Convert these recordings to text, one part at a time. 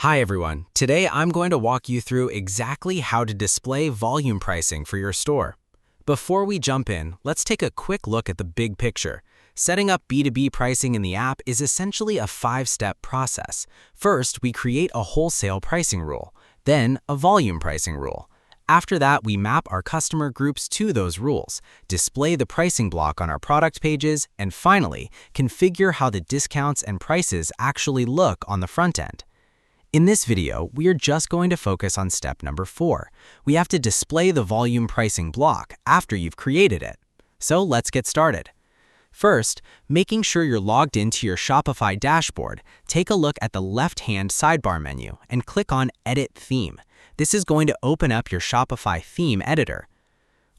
Hi everyone, today I'm going to walk you through exactly how to display volume pricing for your store. Before we jump in, let's take a quick look at the big picture. Setting up B2B pricing in the app is essentially a 5-step process. First, we create a wholesale pricing rule, then a volume pricing rule. After that, we map our customer groups to those rules, display the pricing block on our product pages, and finally, configure how the discounts and prices actually look on the front end. In this video, we are just going to focus on step number 4. We have to display the volume pricing block after you've created it. So let's get started. First, making sure you're logged into your Shopify dashboard, take a look at the left-hand sidebar menu and click on Edit Theme. This is going to open up your Shopify theme editor.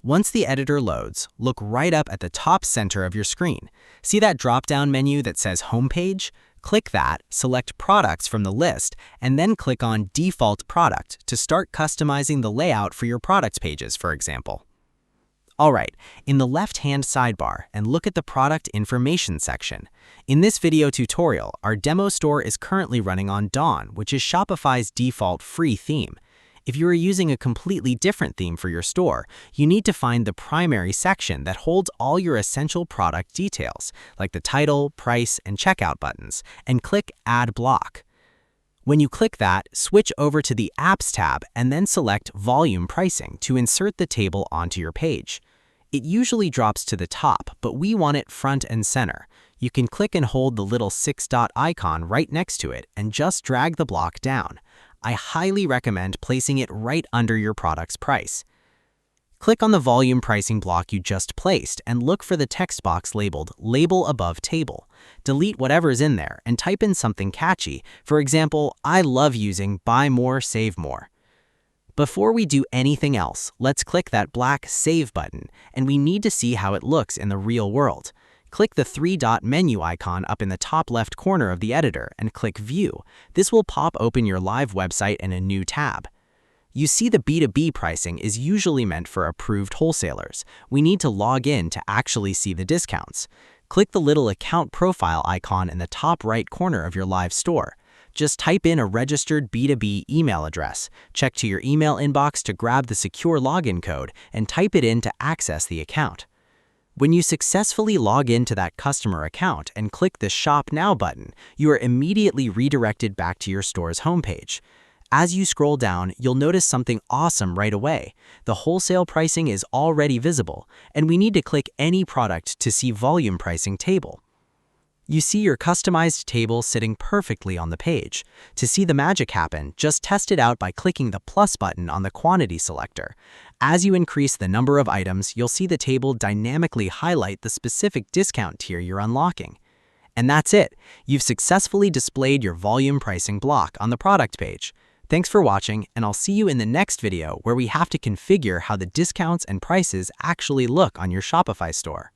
Once the editor loads, look right up at the top center of your screen. See that drop-down menu that says Homepage? Click that, select Products from the list, and then click on Default Product to start customizing the layout for your product pages, for example. Alright, in the left-hand sidebar, and look at the Product Information section. In this video tutorial, our demo store is currently running on Dawn, which is Shopify's default free theme. If you are using a completely different theme for your store, you need to find the primary section that holds all your essential product details, like the title, price, and checkout buttons, and click Add Block. When you click that, switch over to the Apps tab and then select Volume Pricing to insert the table onto your page. It usually drops to the top, but we want it front and center. You can click and hold the little 6-dot icon right next to it and just drag the block down. I highly recommend placing it right under your product's price. Click on the volume pricing block you just placed and look for the text box labeled Label Above Table. Delete whatever's in there and type in something catchy. For example, I love using Buy More, Save More. Before we do anything else, let's click that black Save button, and we need to see how it looks in the real world. Click the 3-dot menu icon up in the top left corner of the editor and click View. This will pop open your live website in a new tab. You see the B2B pricing is usually meant for approved wholesalers. We need to log in to actually see the discounts. Click the little account profile icon in the top right corner of your live store. Just type in a registered B2B email address, check to your email inbox to grab the secure login code, and type it in to access the account. When you successfully log into that customer account and click the Shop Now button, you are immediately redirected back to your store's homepage. As you scroll down, you'll notice something awesome right away. The wholesale pricing is already visible, and we need to click any product to see volume pricing table. You see your customized table sitting perfectly on the page. To see the magic happen, just test it out by clicking the plus button on the quantity selector. As you increase the number of items, you'll see the table dynamically highlight the specific discount tier you're unlocking. And that's it. You've successfully displayed your volume pricing block on the product page. Thanks for watching, and I'll see you in the next video where we have to configure how the discounts and prices actually look on your Shopify store.